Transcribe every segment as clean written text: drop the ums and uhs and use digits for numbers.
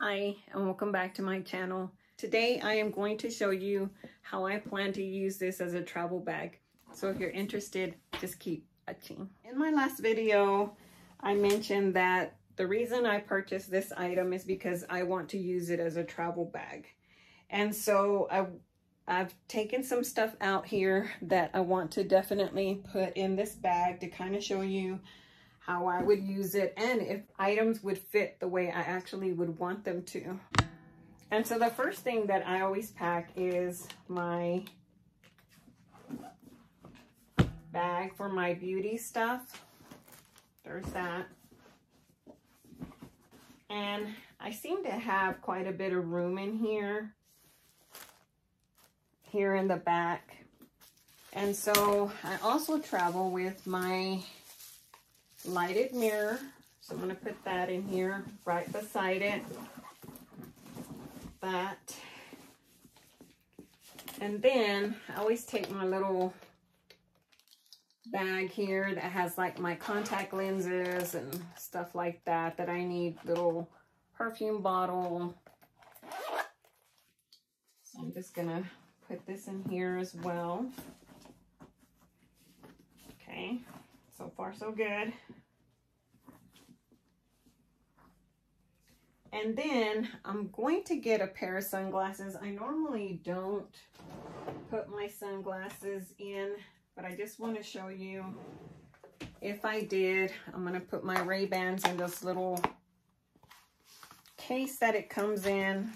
Hi, and welcome back to my channel. Today I am going to show you how I plan to use this as a travel bag. So if you're interested, just keep watching. In my last video, I mentioned that the reason I purchased this item is because I want to use it as a travel bag. And so I've taken some stuff out here that I want to definitely put in this bag to kind of show you how I would use it and if items would fit the way I actually would want them to. And so the first thing that I always pack is my bag for my beauty stuff. There's that. And I seem to have quite a bit of room in here in the back. And so I also travel with my lighted mirror, so I'm going to put that in here right beside it. That, and then I always take my little bag here that has like my contact lenses and stuff like that I need. Little perfume bottle. So I'm just gonna put this in here as well. Okay, so far so good. And then I'm going to get a pair of sunglasses. I normally don't put my sunglasses in, but I just want to show you if I did. I'm going to put my Ray-Bans in this little case that it comes in.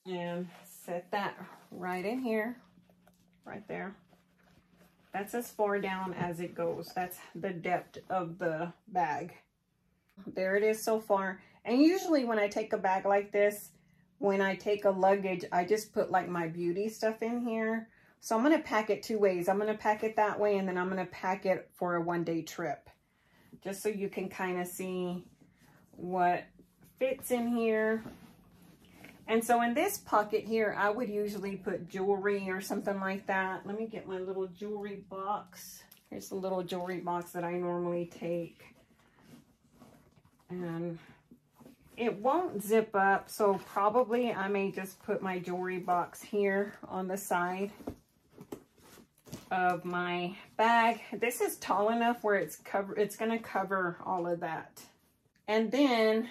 And set that right in here, right there. That's as far down as it goes. That's the depth of the bag. There it is so far. And usually when I take a bag like this, when I take a luggage, I just put like my beauty stuff in here. So I'm going to pack it two ways. I'm going to pack it that way, and then I'm going to pack it for a one-day trip. Just so you can kind of see what fits in here. And so in this pocket here, I would usually put jewelry or something like that. Let me get my little jewelry box. Here's the little jewelry box that I normally take. And it won't zip up, so probably I may just put my jewelry box here on the side of my bag. This is tall enough where it's going to cover all of that. And then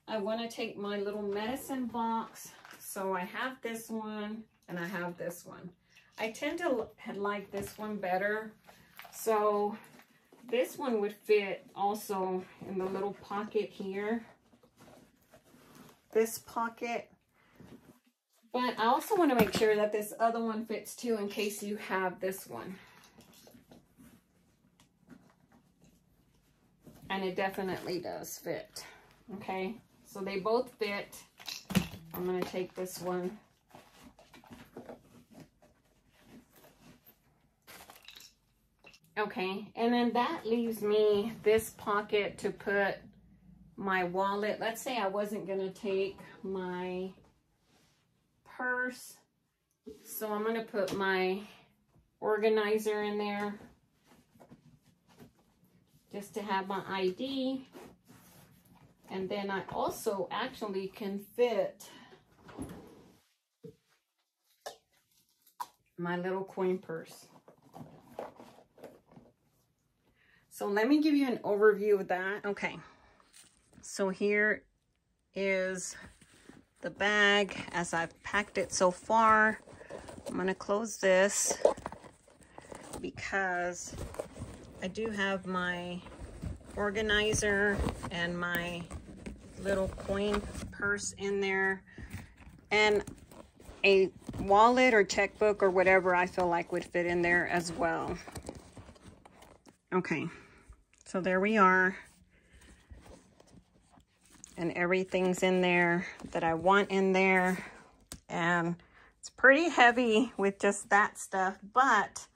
I want to take my little medicine box. So I have this one and I have this one. I tend to like this one better. So this one would fit also in the little pocket here. This pocket. But I also want to make sure that this other one fits too, in case you have this one. And it definitely does fit. Okay. So they both fit. I'm going to take this one. Okay, and then that leaves me this pocket to put my wallet. Let's say I wasn't going to take my purse. So I'm going to put my organizer in there just to have my ID. And then I also actually can fit my little coin purse. So let me give you an overview of that. Okay, so here is the bag as I've packed it so far. I'm going to close this because I do have my organizer and my little coin purse in there, and a wallet or checkbook or whatever I feel like would fit in there as well. Okay, so there we are, and everything's in there that I want in there, and it's pretty heavy with just that stuff, but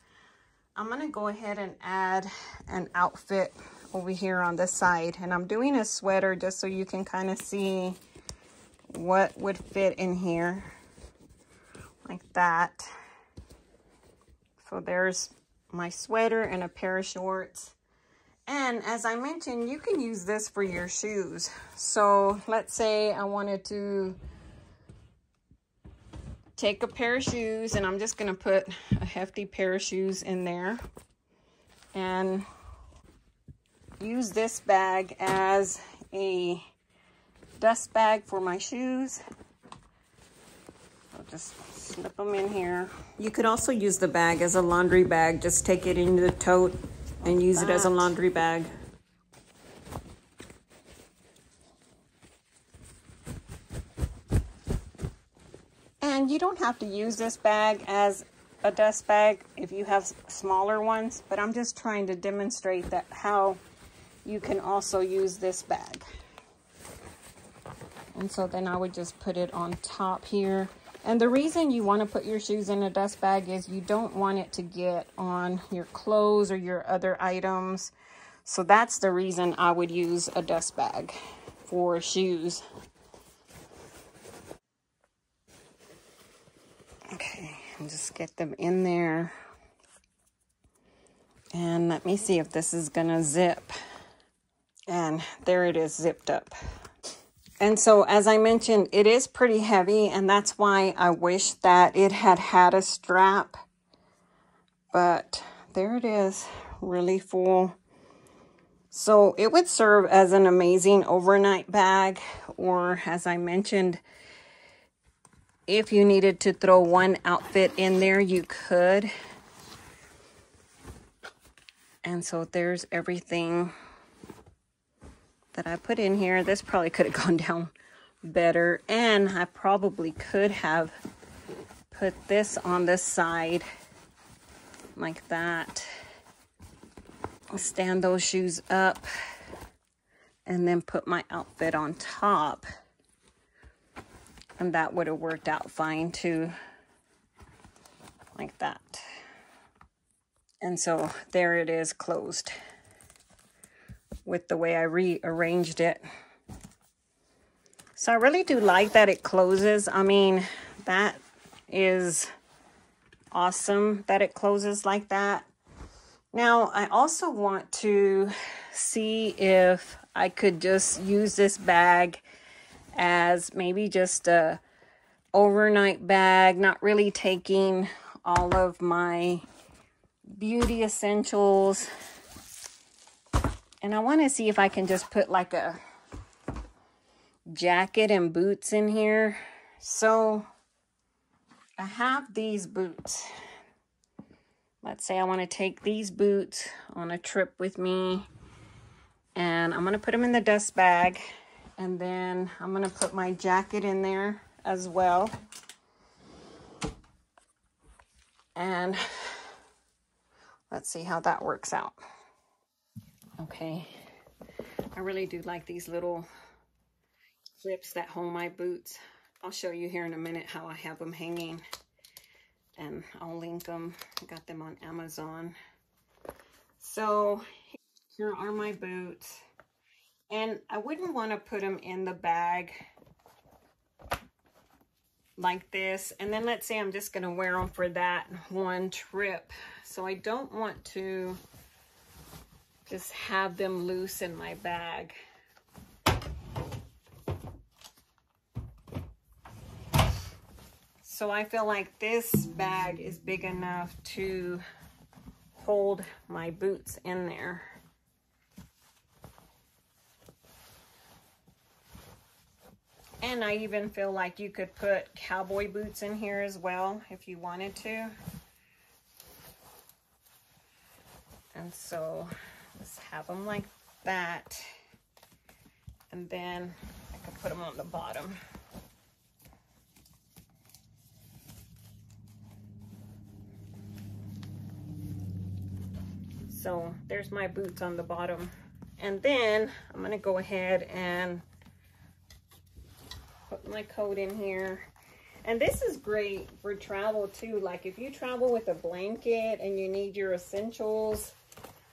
I'm gonna go ahead and add an outfit over here on this side, and I'm doing a sweater just so you can kind of see what would fit in here like that. So there's my sweater and a pair of shorts, And as I mentioned, you can use this for your shoes. So let's say I wanted to take a pair of shoes, and I'm just going to put a hefty pair of shoes in there and use this bag as a dust bag for my shoes. I'll just slip them in here. You could also use the bag as a laundry bag. Just take it into the tote and use it as a laundry bag. And you don't have to use this bag as a dust bag if you have smaller ones, but I'm just trying to demonstrate that how you can also use this bag. And so then I would just put it on top here. And the reason you want to put your shoes in a dust bag is you don't want it to get on your clothes or your other items. So that's the reason I would use a dust bag for shoes. Okay, and just get them in there. And let me see if this is gonna zip. And there it is, zipped up. And so, as I mentioned, it is pretty heavy, and that's why I wish that it had had a strap. But there it is, really full. So it would serve as an amazing overnight bag, or as I mentioned, if you needed to throw one outfit in there, you could. And so there's everything that I put in here. This probably could have gone down better, and I probably could have put this on the side like that. Stand those shoes up and then put my outfit on top. And that would have worked out fine too, like that. And so there it is, closed with the way I rearranged it. So I really do like that it closes. I mean, that is awesome that it closes like that. Now, I also want to see if I could just use this bag as maybe just a overnight bag, not really taking all of my beauty essentials. And I want to see if I can just put like a jacket and boots in here. So I have these boots. Let's say I want to take these boots on a trip with me, and I'm going to put them in the dust bag. And then I'm going to put my jacket in there as well. And let's see how that works out. Okay. I really do like these little clips that hold my boots. I'll show you here in a minute how I have them hanging. And I'll link them. I got them on Amazon. So here are my boots. And I wouldn't want to put them in the bag like this. And then let's say I'm just going to wear them for that one trip. So I don't want to just have them loose in my bag. So I feel like this bag is big enough to hold my boots in there. And I even feel like you could put cowboy boots in here as well if you wanted to. And so let's have them like that. And then I can put them on the bottom. So there's my boots on the bottom. And then I'm going to go ahead and put my coat in here. And this is great for travel too. Like if you travel with a blanket and you need your essentials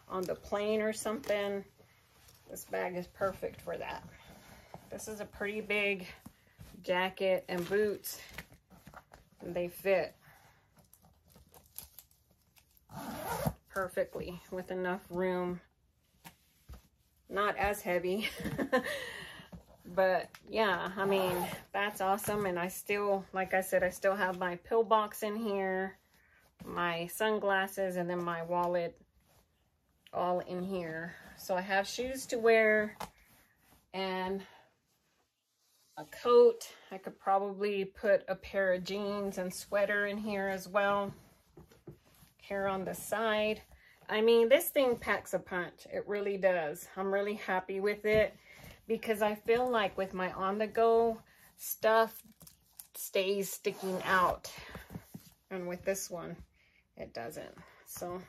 on the plane or something, this bag is perfect for that. This is a pretty big jacket and boots, and they fit perfectly with enough room not as heavy. But yeah, I mean, that's awesome. And I still, like I said, I still have my pill box in here, my sunglasses, and then my wallet all in here. So I have shoes to wear and a coat. I could probably put a pair of jeans and sweater in here as well. Here on the side. I mean, this thing packs a punch. It really does. I'm really happy with it because I feel like with my on-the-go stuff stays sticking out. And with this one, it doesn't. So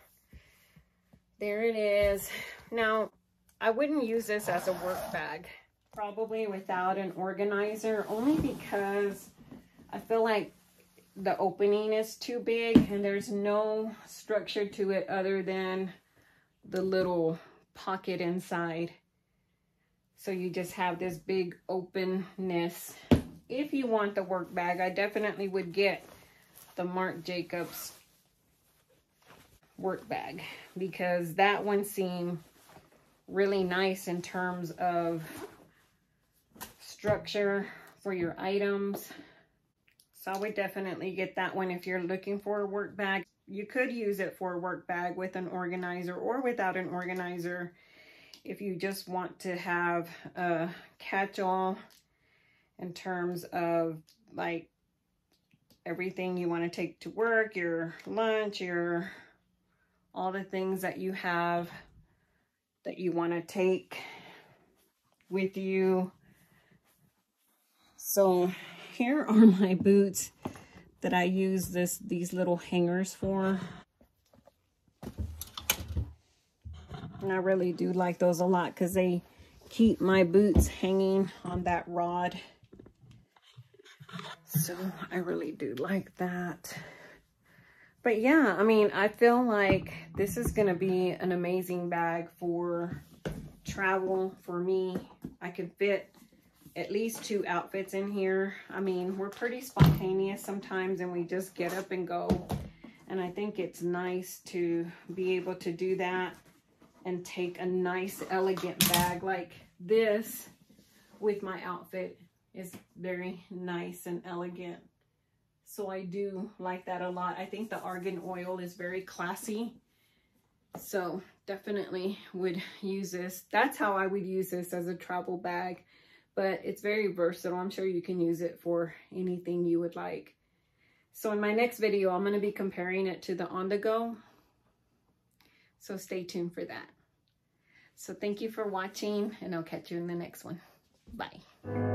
there it is. Now, I wouldn't use this as a work bag. Probably without an organizer, only because I feel like the opening is too big and there's no structure to it other than the little pocket inside. So you just have this big openness. If you want the work bag, I definitely would get the Marc Jacobs work bag because that one seemed really nice in terms of structure for your items. So I would definitely get that one if you're looking for a work bag. You could use it for a work bag with an organizer or without an organizer if you just want to have a catch-all in terms of like everything you want to take to work, your lunch, your all the things that you have that you want to take with you. So here are my boots that I use these little hangers for. And I really do like those a lot because they keep my boots hanging on that rod. So I really do like that. But yeah, I mean, I feel like this is going to be an amazing bag for travel for me. I could fit at least 2 outfits in here. I mean, we're pretty spontaneous sometimes and we just get up and go. And I think it's nice to be able to do that and take a nice, elegant bag like this with my outfit is very nice and elegant. So I do like that a lot. I think the argan oil is very classy. So definitely would use this. That's how I would use this as a travel bag. But it's very versatile. I'm sure you can use it for anything you would like. So in my next video, I'm going to be comparing it to the on-the-go. So stay tuned for that. So thank you for watching, and I'll catch you in the next one. Bye.